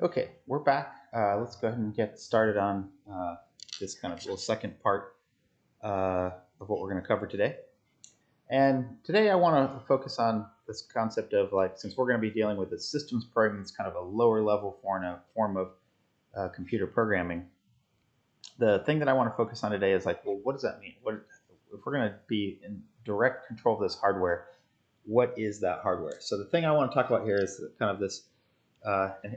Okay, we're back. Let's go ahead and get started on this kind of little second part of what we're going to cover today. And today I want to focus on this concept of, like, since we're going to be dealing with a systems program that's kind of a lower level form of computer programming, the thing that I want to focus on today is, like, well, what does that mean? If we're going to be in direct control of this hardware, what is that hardware? So the thing I want to talk about here is kind of this. And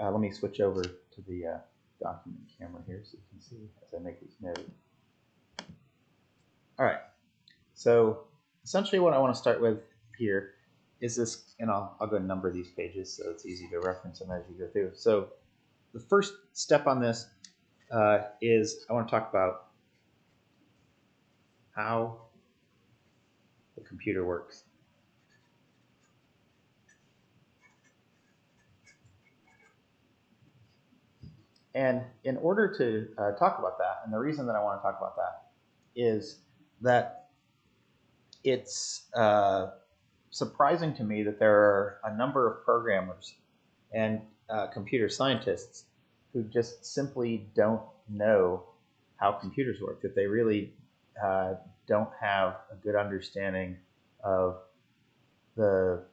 let me switch over to the document camera here so you can see as I make these notes. All right, so essentially what I want to start with here is this, and I'll go and number these pages so it's easy to reference them as you go through. So the first step on this is I want to talk about how the computer works. And in order to talk about that, and the reason that I want to talk about that is that it's surprising to me that there are a number of programmers and computer scientists who just simply don't know how computers work, that they really don't have a good understanding of the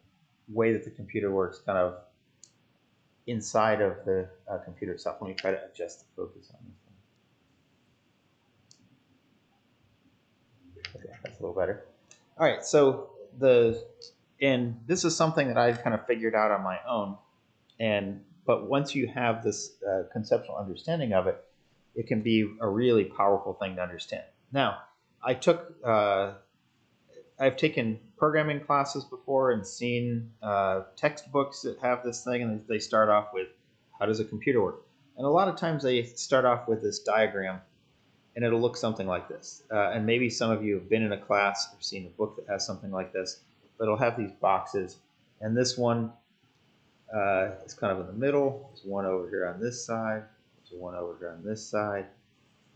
way that the computer works kind of inside of the computer itself. Let me try to adjust the focus on this one. Okay, that's a little better. All right, so this is something that I've kind of figured out on my own, but once you have this conceptual understanding of it, it can be a really powerful thing to understand. Now, I've taken programming classes before and seen textbooks that have this thing, and they start off with, how does a computer work? And a lot of times they start off with this diagram, and it'll look something like this. And maybe some of you have been in a class or seen a book that has something like this, but it'll have these boxes. And this one is kind of in the middle. There's one over here on this side. There's one over here on this side.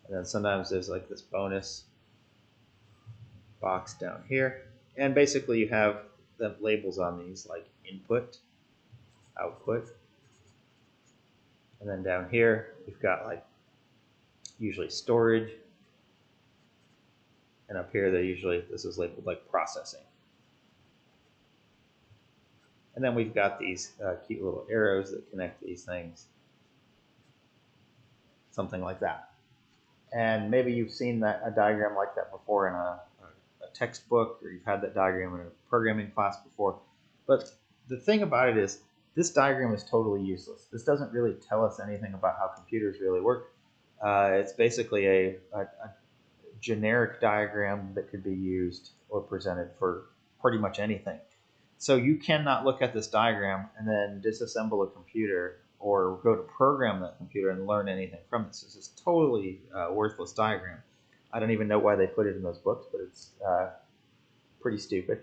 And then sometimes there's like this bonus box down here, and basically you have the labels on these like input, output, and then down here we've got like usually storage, and up here this is labeled like processing. And then we've got these cute little arrows that connect these things, something like that. And maybe you've seen a diagram like that before in a textbook, or you've had that diagram in a programming class before. But the thing about it is, this diagram is totally useless. This doesn't really tell us anything about how computers really work. It's basically a generic diagram that could be used or presented for pretty much anything. So you cannot look at this diagram and then disassemble a computer or go to program that computer and learn anything from this. This is a totally worthless diagram. I don't even know why they put it in those books, but it's pretty stupid.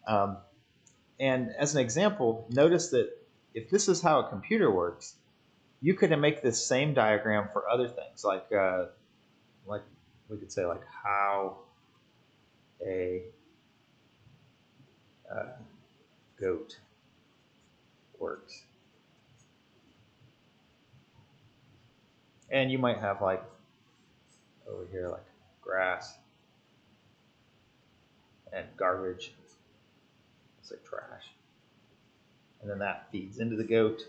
And as an example, notice that if this is how a computer works, you could make this same diagram for other things, like we could say like how a goat works. And you might have like over here like grass and garbage. It's like trash. And then that feeds into the goat.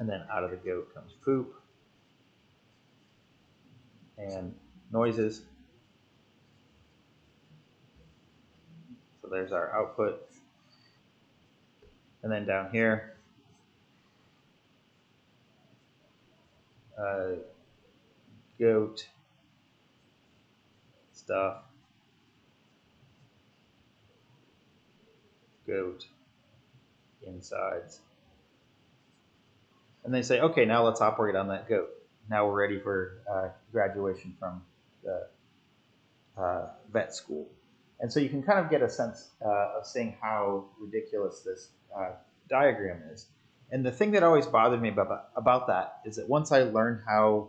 And then out of the goat comes poop and noises. So there's our output. And then down here, goat stuff, goat insides. And they say, okay, now let's operate on that goat. Now we're ready for graduation from the vet school. And so you can kind of get a sense of seeing how ridiculous this diagram is. And the thing that always bothered me about that is that once I learned how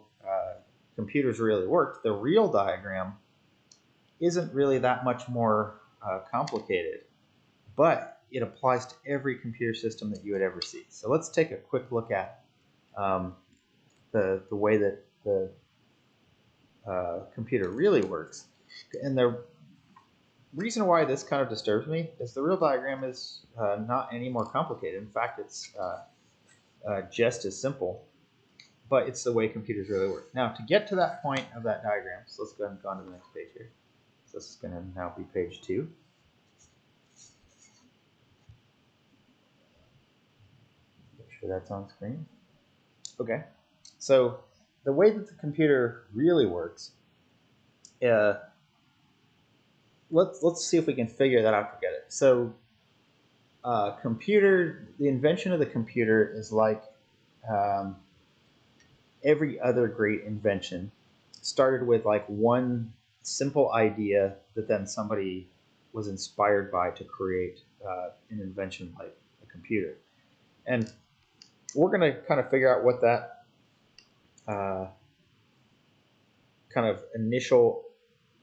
computers really worked, the real diagram isn't really that much more complicated. But it applies to every computer system that you would ever see. So let's take a quick look at the way that the computer really works. And the reason why this kind of disturbs me is the real diagram is not any more complicated. In fact, it's just as simple, but it's the way computers really work. Now, to get to that point of that diagram, so let's go ahead and go on to the next page here. So this is going to now be page 2. Make sure that's on screen. Okay, so the way that the computer really works, let's see if we can figure that out together. So the invention of the computer is like every other great invention. Started with like one simple idea that then somebody was inspired by to create an invention like a computer. And we're going to kind of figure out what that kind of initial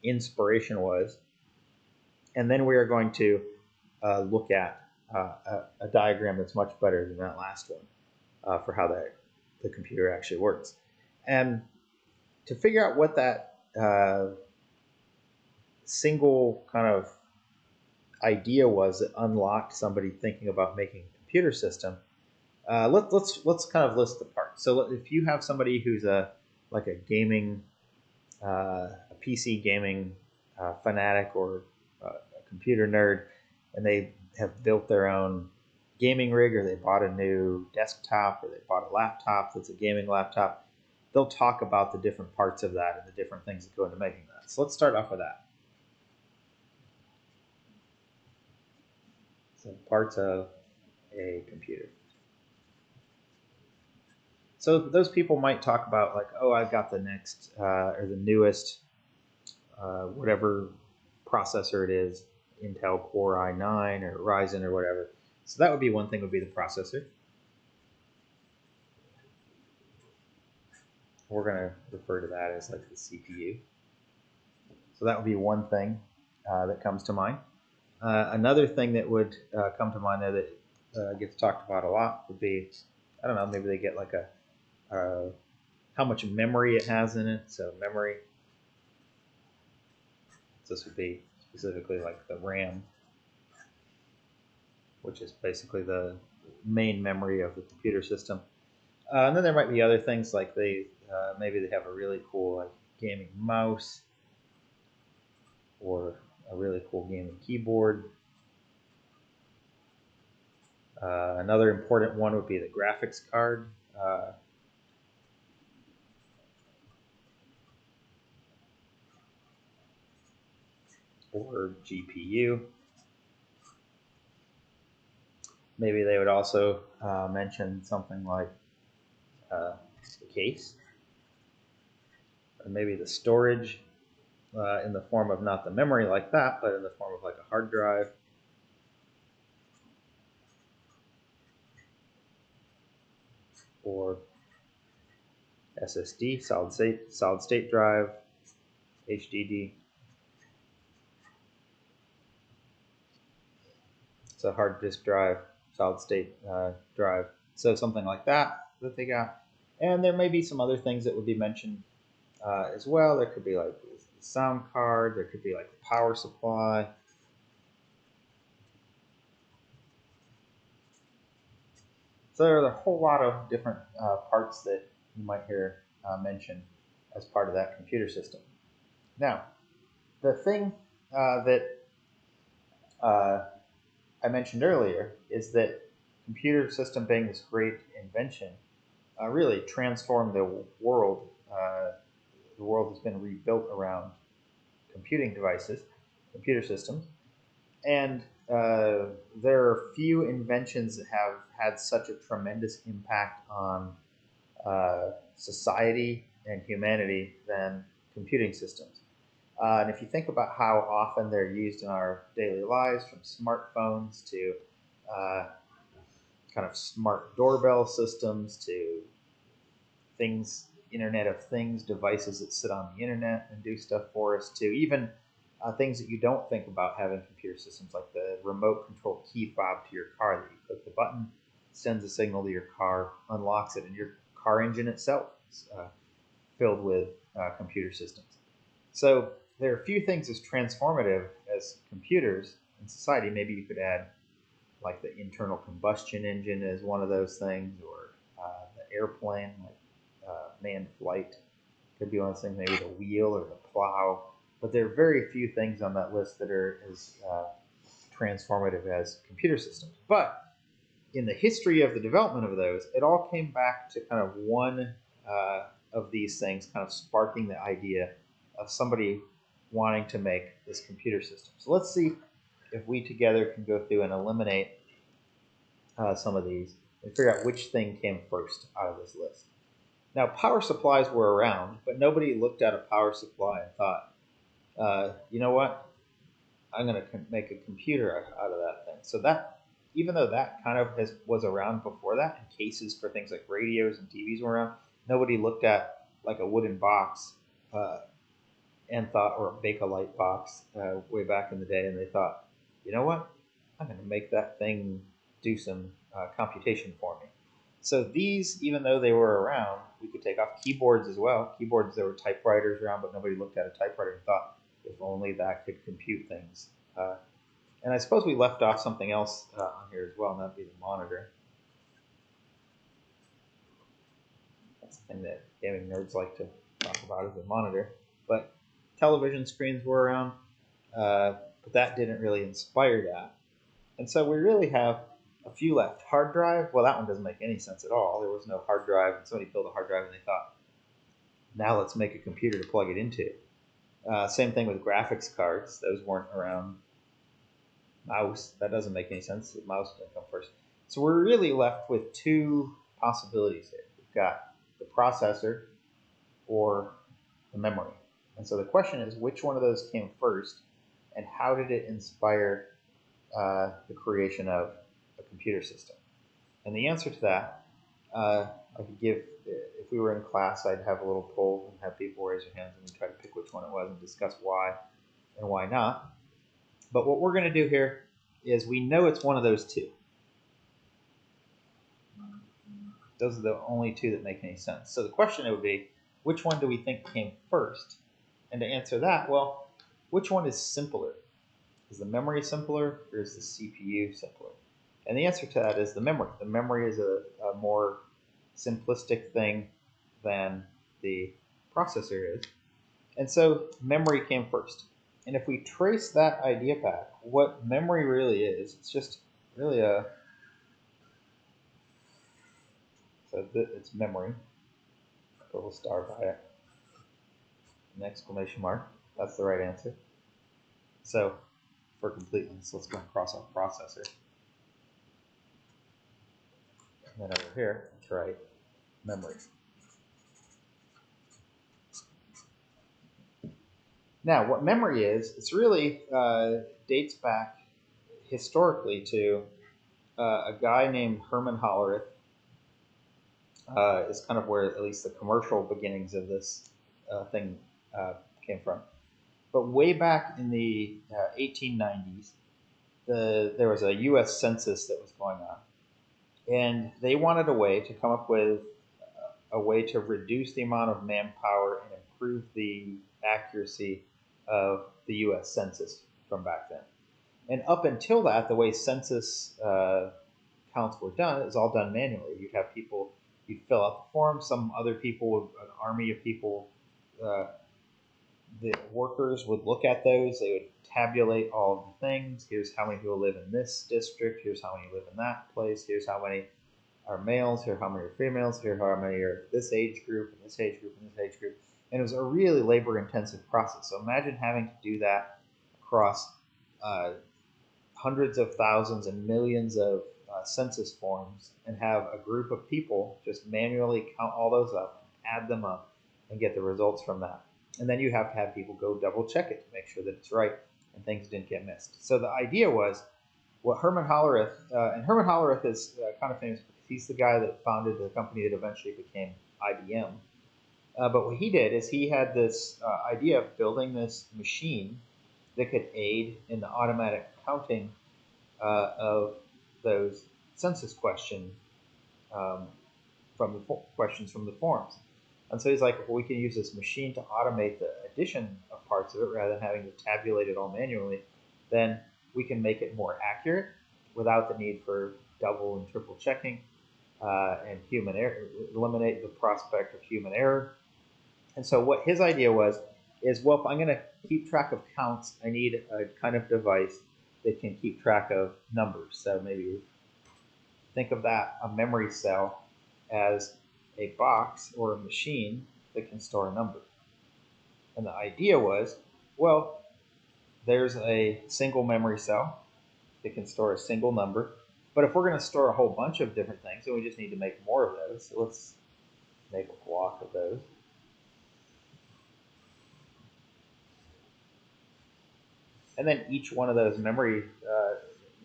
inspiration was. And then we are going to look at a diagram that's much better than that last one for how the computer actually works. And to figure out what that single kind of idea was that unlocked somebody thinking about making a computer system, let's kind of list the parts. So if you have somebody who's like a gaming, a PC gaming fanatic or a computer nerd, and they have built their own gaming rig, or they bought a new desktop, or they bought a laptop that's a gaming laptop, they'll talk about the different parts of that and the different things that go into making that. So let's start off with that. So parts of a computer. So those people might talk about like, oh, I've got the next or the newest whatever processor it is, Intel Core i9 or Ryzen or whatever. So that would be one thing, would be the processor. We're going to refer to that as like the CPU. So that would be one thing that comes to mind. Another thing that would come to mind there that gets talked about a lot would be, I don't know, maybe they get like how much memory it has in it. So memory. So this would be specifically like the RAM, which is basically the main memory of the computer system. And then there might be other things like maybe they have a really cool like gaming mouse or a really cool gaming keyboard. Another important one would be the graphics card. Or GPU. Maybe they would also mention something like the case, or maybe the storage in the form of not the memory like that, but in the form of like a hard drive. Or SSD, solid state drive, HDD. So hard disk drive, solid state drive. So something like that they got. And there may be some other things that would be mentioned as well. There could be like the sound card, there could be like the power supply. So there are a whole lot of different parts that you might hear mentioned as part of that computer system. Now, the thing that I mentioned earlier is that computer system being this great invention really transformed the world. The world has been rebuilt around computing devices, computer systems, and there are few inventions that have had such a tremendous impact on society and humanity than computing systems. And if you think about how often they're used in our daily lives, from smartphones to kind of smart doorbell systems to things, Internet of Things, devices that sit on the internet and do stuff for us, to even things that you don't think about having computer systems, like the remote control key fob to your car that you click the button, sends a signal to your car, unlocks it, and your car engine itself is filled with computer systems. So there are a few things as transformative as computers in society. Maybe you could add like the internal combustion engine as one of those things, or the airplane, like manned flight could be one of those things, maybe the wheel or the plow. But there are very few things on that list that are as transformative as computer systems. But in the history of the development of those, it all came back to kind of one of these things kind of sparking the idea of somebody wanting to make this computer system. So let's see if we together can go through and eliminate some of these and figure out which thing came first out of this list. Now, power supplies were around, but nobody looked at a power supply and thought, you know what? I'm going to make a computer out of that thing. So that, even though that kind of was around before that, and cases for things like radios and TVs were around, nobody looked at like a wooden box and thought, or a Bakelite box way back in the day, and they thought, you know what? I'm going to make that thing do some computation for me. So these, even though they were around, we could take off keyboards as well. Keyboards, there were typewriters around, but nobody looked at a typewriter and thought, if only that could compute things. And I suppose we left off something else on here as well, and that'd be the monitor. That's the thing that gaming nerds like to talk about, is the monitor. But television screens were around, but that didn't really inspire that. And so we really have a few left. Hard drive, well, that one doesn't make any sense at all. There was no hard drive, and somebody built a hard drive and they thought, now let's make a computer to plug it into. Same thing with graphics cards. Those weren't around. Mouse, that doesn't make any sense. The mouse didn't come first. So we're really left with two possibilities here. We've got the processor or the memory. And so the question is, which one of those came first, and how did it inspire the creation of a computer system? And the answer to that, I could give, if we were in class, I'd have a little poll and have people raise their hands and we try to pick which one it was and discuss why and why not. But what we're going to do here is we know it's one of those two. Those are the only two that make any sense. So the question would be, which one do we think came first? And to answer that, well, which one is simpler? Is the memory simpler, or is the CPU simpler? And the answer to that is the memory. The memory is a more simplistic thing than the processor is. And so memory came first. And if we trace that idea back, what memory really is, it's just really it's memory. Put a little star by it. An exclamation mark. That's the right answer. So for completeness, let's go and cross off processor. And then over here, let's write memory. Now, what memory is, it's really dates back historically to a guy named Herman Hollerith. Is kind of where at least the commercial beginnings of this thing came from. But way back in the 1890s, there was a U.S. census that was going on. And they wanted a way to come up with a way to reduce the amount of manpower and improve the accuracy of the U.S. Census from back then. And up until that, the way census counts were done, it was all done manually. You'd have people, you'd fill out the form, some other people, an army of people, the workers would look at those, they would tabulate all of the things. Here's how many people live in this district, here's how many live in that place, here's how many are males, here how many are females, here how many are this age group, and this age group, and this age group. And it was a really labor-intensive process. So imagine having to do that across hundreds of thousands and millions of census forms and have a group of people just manually count all those up, add them up, and get the results from that. And then you have to have people go double check it to make sure that it's right and things didn't get missed. So the idea was what Herman Hollerith, and Herman Hollerith is kind of famous because he's the guy that founded the company that eventually became IBM. But what he did is he had this idea of building this machine that could aid in the automatic counting of those census questions from the questions from the forms. And so he's like, well, we can use this machine to automate the addition of parts of it rather than having to tabulate it all manually. Then we can make it more accurate without the need for double and triple checking and human error, eliminate the prospect of human error. And so what his idea was is, well, if I'm going to keep track of counts, I need a kind of device that can keep track of numbers. So maybe think of that, a memory cell, as a box or a machine that can store a number. And the idea was, well, there's a single memory cell that can store a single number. But if we're going to store a whole bunch of different things, then we just need to make more of those. So let's make a block of those. And then each one of those memory,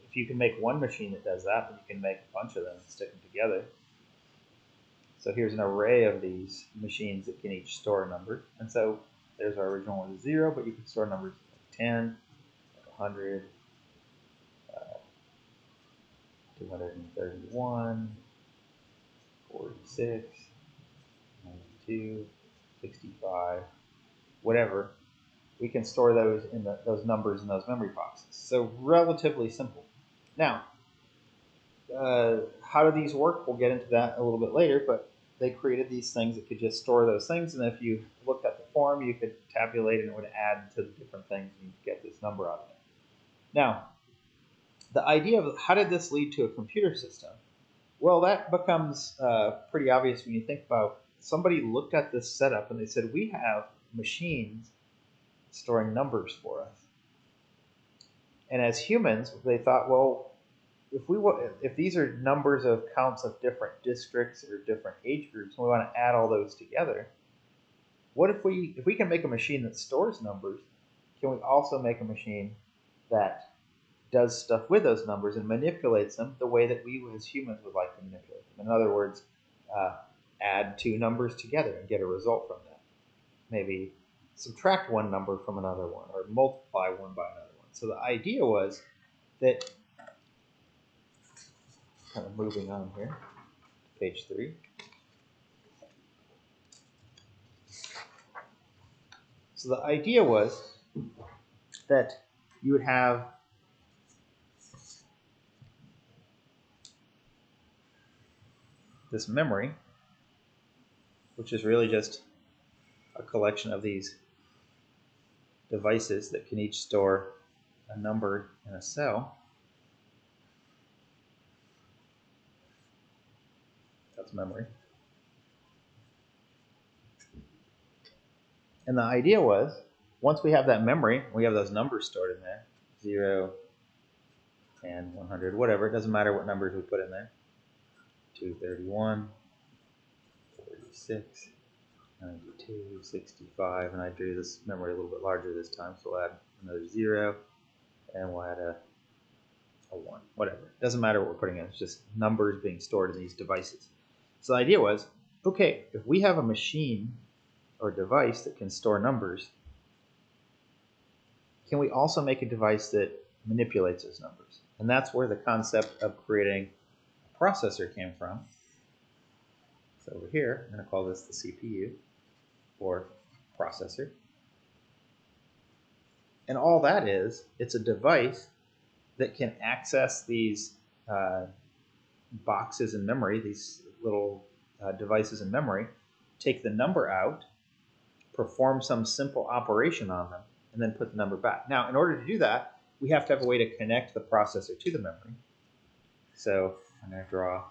if you can make one machine that does that, then you can make a bunch of them and stick them together. So here's an array of these machines that can each store a number. And so there's our original one is 0, but you can store numbers like 10, 100, 231, 46, 92, 65, whatever. We can store those in those numbers in those memory boxes. So relatively simple. Now, how do these work? We'll get into that a little bit later, but they created these things that could just store those things, and if you looked at the form, you could tabulate it and it would add to the different things and you'd get this number out of it. Now, the idea of how did this lead to a computer system? Well, that becomes pretty obvious when you think about somebody looked at this setup and they said, we have machines storing numbers for us. And as humans, they thought, well, if these are numbers of counts of different districts or different age groups, and we want to add all those together, what if we can make a machine that stores numbers, can we also make a machine that does stuff with those numbers and manipulates them the way that we as humans would like to manipulate them? In other words, add two numbers together and get a result from that. Maybe subtract one number from another one or multiply one by another one. So the idea was that, kind of moving on here, page 3. So the idea was that you would have this memory, which is really just a collection of these devices that can each store a number in a cell. That's memory. And the idea was, once we have that memory, we have those numbers stored in there, 0, 10, 100, whatever. It doesn't matter what numbers we put in there. 231, 46, 92, 65, and I drew this memory a little bit larger this time, so we'll add another 0, and we'll add a 1, whatever. It doesn't matter what we're putting in, it's just numbers being stored in these devices. So the idea was, okay, if we have a machine or device that can store numbers, can we also make a device that manipulates those numbers? And that's where the concept of creating a processor came from. So over here, I'm going to call this the CPU, or processor. And all that is, it's a device that can access these boxes in memory, these little devices in memory, take the number out, perform some simple operation on them, and then put the number back. Now, in order to do that, we have to have a way to connect the processor to the memory. So I'm going to draw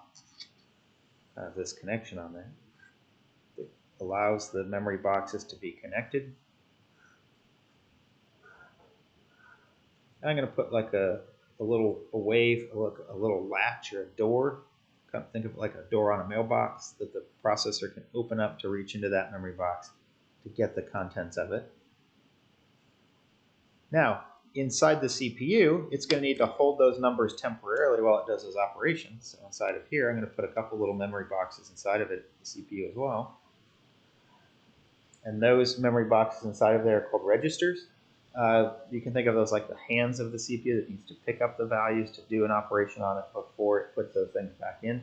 this connection on there. It allows the memory boxes to be connected. And I'm going to put like a little latch or a door. Think of it like a door on a mailbox that the processor can open up to reach into that memory box to get the contents of it. Now, inside the CPU, it's going to need to hold those numbers temporarily while it does those operations. So inside of here, I'm going to put a couple little memory boxes inside of it, the CPU as well. And those memory boxes inside of there are called registers. You can think of those like the hands of the CPU that needs to pick up the values to do an operation on it before it puts those things back in.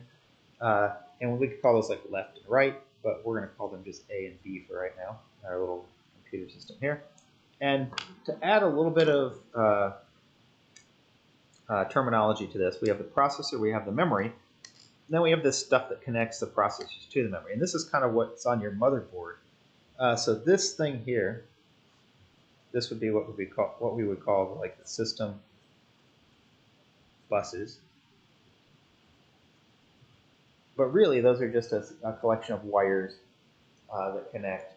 And we could call those like left and right, but we're going to call them just A and B for right now, our little computer system here. And to add a little bit of terminology to this, we have the processor, we have the memory, and then we have this stuff that connects the processors to the memory. And this is kind of what's on your motherboard. So this thing here, this would be what we would call like the system buses. But really, those are just a collection of wires that connect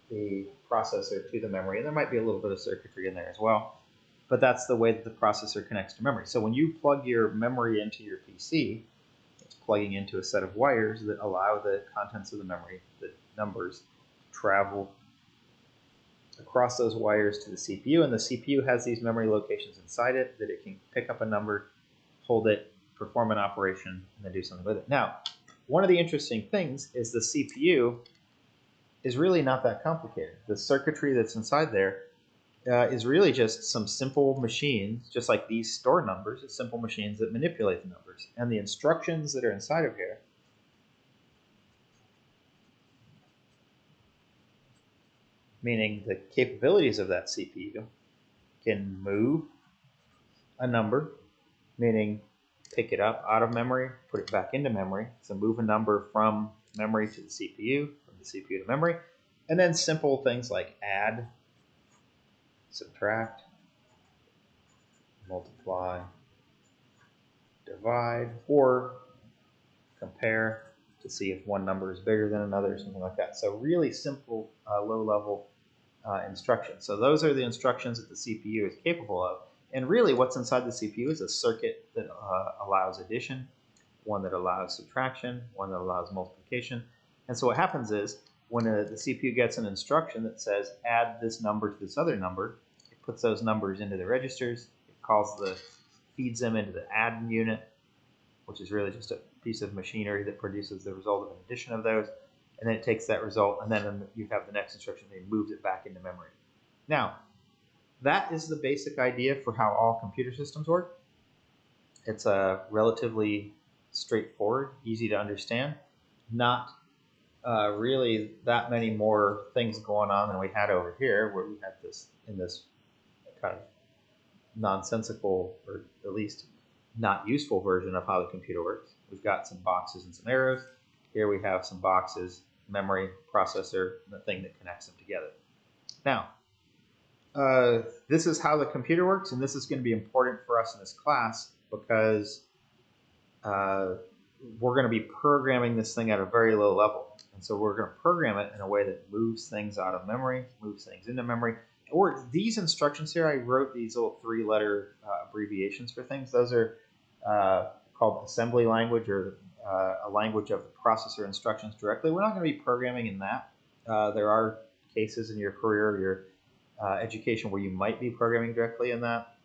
the processor to the memory. And there might be a little bit of circuitry in there as well. But that's the way that the processor connects to memory. So when you plug your memory into your PC, it's plugging into a set of wires that allow the contents of the memory, the numbers, to travel across those wires to the CPU. And the CPU has these memory locations inside it that it can pick up a number, hold it, perform an operation, and then do something with it. Now, one of the interesting things is the CPU is really not that complicated. The circuitry that's inside there is really just some simple machines, just like these store numbers. It's simple machines that manipulate the numbers. And the instructions that are inside of here meaning the capabilities of that CPU can move a number, meaning pick it up out of memory, put it back into memory. So move a number from memory to the CPU, from the CPU to memory. And then simple things like add, subtract, multiply, divide, or compare to see if one number is bigger than another, something like that. So really simple, low-level instructions. So those are the instructions that the CPU is capable of. And really what's inside the CPU is a circuit that allows addition, one that allows subtraction, one that allows multiplication. And so what happens is when the CPU gets an instruction that says add this number to this other number, it puts those numbers into the registers, it feeds them into the add unit, which is really just a piece of machinery that produces the result of an addition of those. And then it takes that result, and then you have the next instruction, and it moves it back into memory. Now, that is the basic idea for how all computer systems work. It's relatively straightforward, easy to understand. Not really that many more things going on than we had over here, where we had this in this kind of nonsensical, or at least not useful version of how the computer works. We've got some boxes and some arrows. Here we have some boxes, memory, processor, and the thing that connects them together. Now, this is how the computer works, and this is going to be important for us in this class because we're going to be programming this thing at a very low level. And so we're going to program it in a way that moves things out of memory, moves things into memory. Or these instructions here, I wrote these little 3-letter abbreviations for things. Those are called assembly language, or a language of the processor instructions directly. We're not going to be programming in that. There are cases in your career or your education where you might be programming directly in that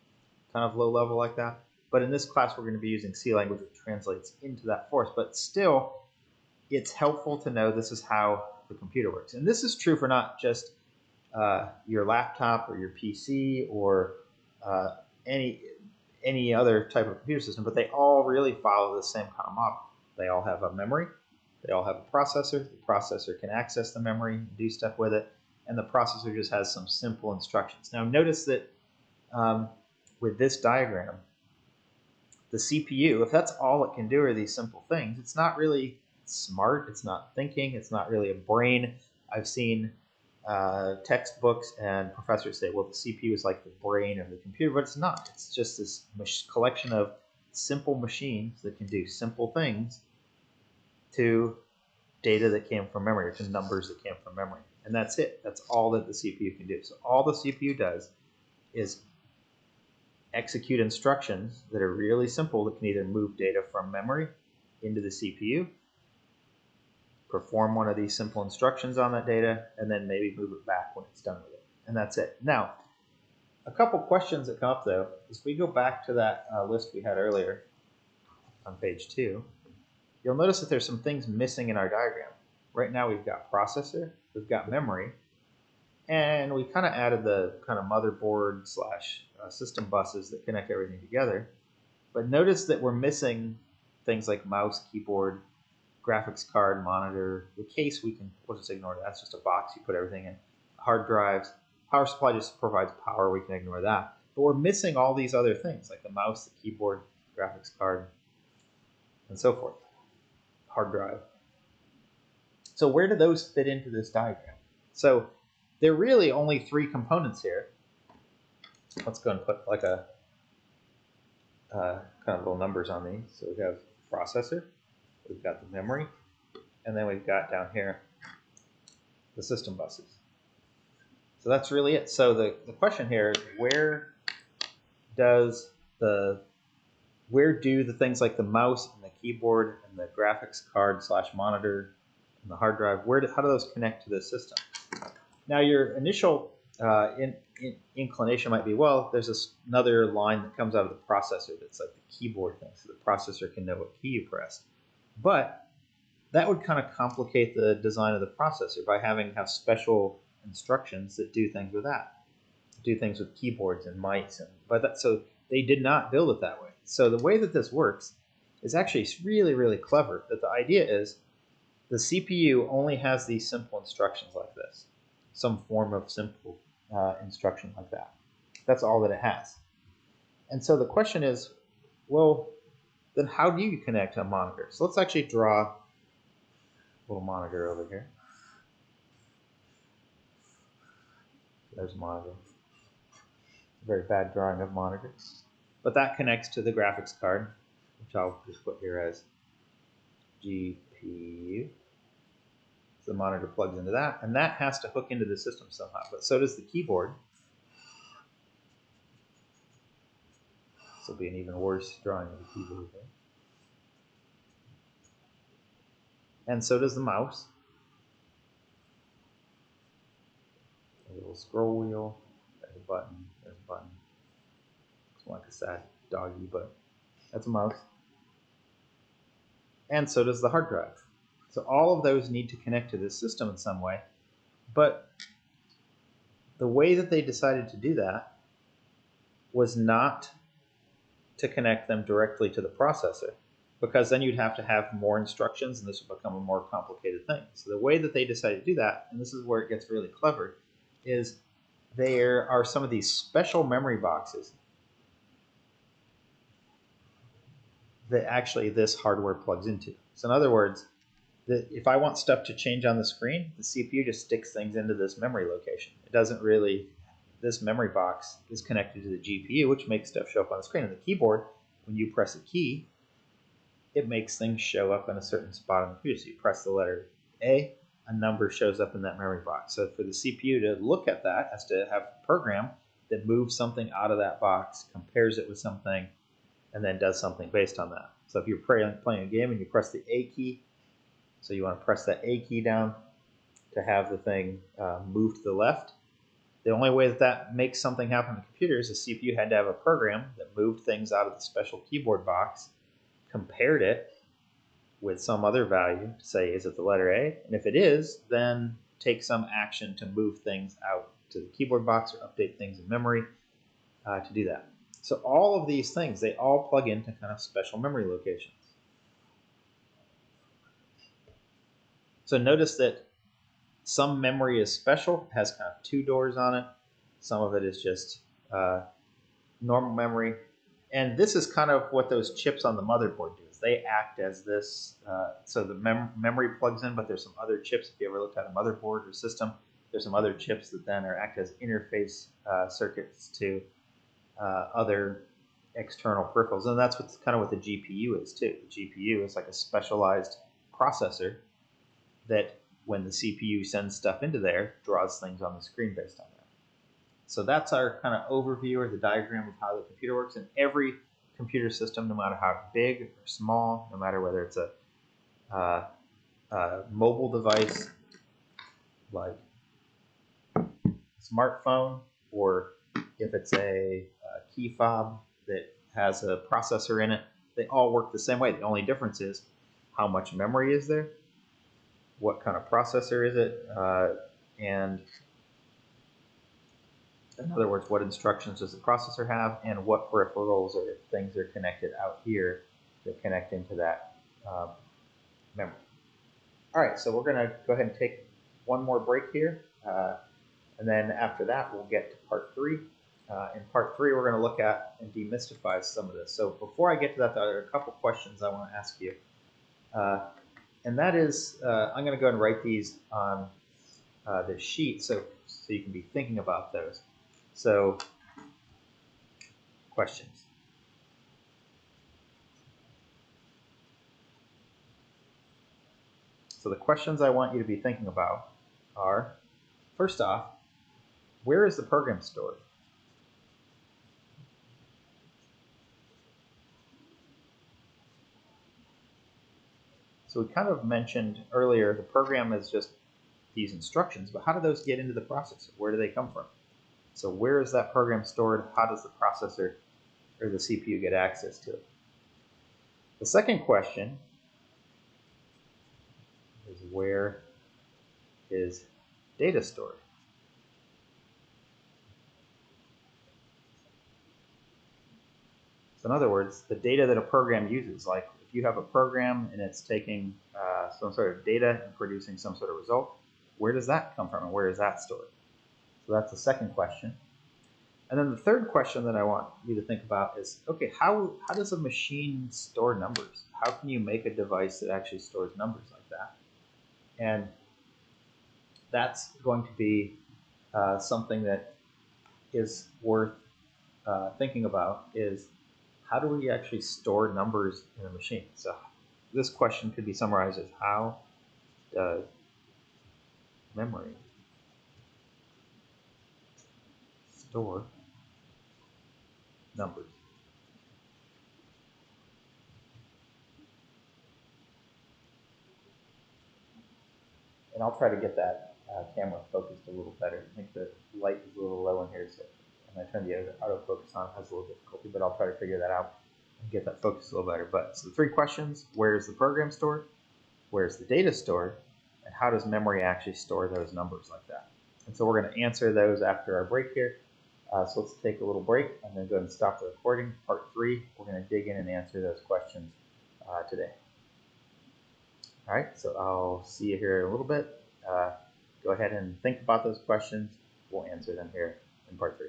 kind of low level like that. But in this class, we're going to be using C language, which translates into that for us. But still, it's helpful to know this is how the computer works. And this is true for not just your laptop or your PC or any other type of computer system, but they all really follow the same kind of model. They all have a memory, they all have a processor. The processor can access the memory, do stuff with it, and the processor just has some simple instructions. Now notice that with this diagram, the CPU, if that's all it can do are these simple things, it's not really smart, it's not thinking, it's not really a brain. I've seen textbooks and professors say, well, the CPU is like the brain of the computer, but it's not. It's just this collection of simple machines that can do simple things to data that came from memory, or to numbers that came from memory. And that's it. That's all that the CPU can do. So all the CPU does is execute instructions that are really simple that can either move data from memory into the CPU, perform one of these simple instructions on that data, and then maybe move it back when it's done with it. And that's it. Now, a couple questions that come up, though, is we go back to that list we had earlier on page 2, you'll notice that there's some things missing in our diagram. Right now we've got processor, we've got memory, And we kind of added the kind of motherboard slash system buses that connect everything together. But notice that we're missing things like mouse, keyboard, graphics card, monitor. The case, we'll just ignore that. That's just a box you put everything in. Hard drives, power supply just provides power. We can ignore that. But we're missing all these other things like the mouse, the keyboard, graphics card, and so forth. Hard drive. So where do those fit into this diagram? So there are really only three components here. Let's go and put like a kind of little numbers on these. So we have processor, we've got the memory, and then we've got down here the system buses. So that's really it. So the question here is where do the things like the mouse and the keyboard and the graphics card slash monitor and the hard drive, how do those connect to the system? Now your initial inclination might be, well, there's another line that comes out of the processor that's like the keyboard thing, so the processor can know what key you press. But that would kind of complicate the design of the processor by having special instructions that do things with that, do things with keyboards and mice, so they did not build it that way. So the way that this works is actually really, really clever. That the idea is the CPU only has these simple instructions like this, some form of simple instruction like that. That's all that it has. And so the question is, well, then how do you connect a monitor? So let's actually draw a little monitor over here. There's a monitor. A very bad drawing of monitor. But that connects to the graphics card, which I'll just put here as GPU. So the monitor plugs into that, and that has to hook into the system somehow. But so does the keyboard. This will be an even worse drawing of the keyboard here. And so does the mouse. A little scroll wheel. There's a button. There's a button. It's like a sad doggy, but that's a mouse. And so does the hard drive. So all of those need to connect to this system in some way. But the way that they decided to do that was not to connect them directly to the processor, because then you'd have to have more instructions and this would become a more complicated thing. So the way that they decided to do that, and this is where it gets really clever, is there are some of these special memory boxes that actually this hardware plugs into. So in other words, if I want stuff to change on the screen, the CPU just sticks things into this memory location. It doesn't really, this memory box is connected to the GPU, which makes stuff show up on the screen. And the keyboard, when you press a key, it makes things show up in a certain spot on the computer. So you press the letter A, a number shows up in that memory box. So for the CPU to look at that, it has to have a program that moves something out of that box, compares it with something, and then does something based on that. So if you're playing a game and you press the A key, so you want to press that A key down to have the thing move to the left. The only way that makes something happen on the computer is the CPU had to have a program that moved things out of the special keyboard box, compared it with some other value to say, is it the letter A? And if it is, then take some action to move things out to the keyboard box or update things in memory to do that. So all of these things, they all plug into kind of special memory locations. So notice that some memory is special, it has kind of two doors on it. Some of it is just normal memory. And this is kind of what those chips on the motherboard do. Is they act as this, so the memory plugs in, but there's some other chips. If you ever looked at a motherboard or system, there's some other chips that then act as interface circuits to other external peripherals. And that's kind of what the GPU is too. The GPU is like a specialized processor that when the CPU sends stuff into there, draws things on the screen based on that. So that's our kind of overview or the diagram of how the computer works. And every computer system, no matter how big or small, no matter whether it's a mobile device like a smartphone, or if it's a key fob that has a processor in it, they all work the same way. The only difference is how much memory is there, what kind of processor is it, and In other words, what instructions does the processor have, and what peripherals or things are connected out here that connect into that memory. All right, so we're going to go ahead and take one more break here, and then after that we'll get to part 3. In part 3 we're going to look at and demystify some of this. So before I get to that, there are a couple questions I want to ask you, and that is, I'm going to go ahead and write these on this sheet so you can be thinking about those. So, questions. So the questions I want you to be thinking about are, first off, where is the program stored? So we kind of mentioned earlier the program is just these instructions, but how do those get into the processor? Where do they come from? So where is that program stored? How does the processor or the CPU get access to it? The second question is, where is data stored? So in other words, the data that a program uses, like if you have a program and it's taking some sort of data and producing some sort of result, where does that come from and where is that stored? So that's the second question. And then the third question that I want you to think about is, okay, how does a machine store numbers? How can you make a device that actually stores numbers like that? And that's going to be something that is worth thinking about, is how do we actually store numbers in a machine? So this question could be summarized as, how does memory store numbers? And I'll try to get that camera focused a little better. I think the light is a little low in here, so when I turn the autofocus on, it has a little difficulty, but I'll try to figure that out and get that focused a little better. But so the 3 questions: where is the program stored? Where is the data stored? And how does memory actually store those numbers like that? And so we're going to answer those after our break here. So let's take a little break and then go ahead and stop the recording. Part 3, we're going to dig in and answer those questions today. All right, so I'll see you here in a little bit. Go ahead and think about those questions. We'll answer them here in part 3.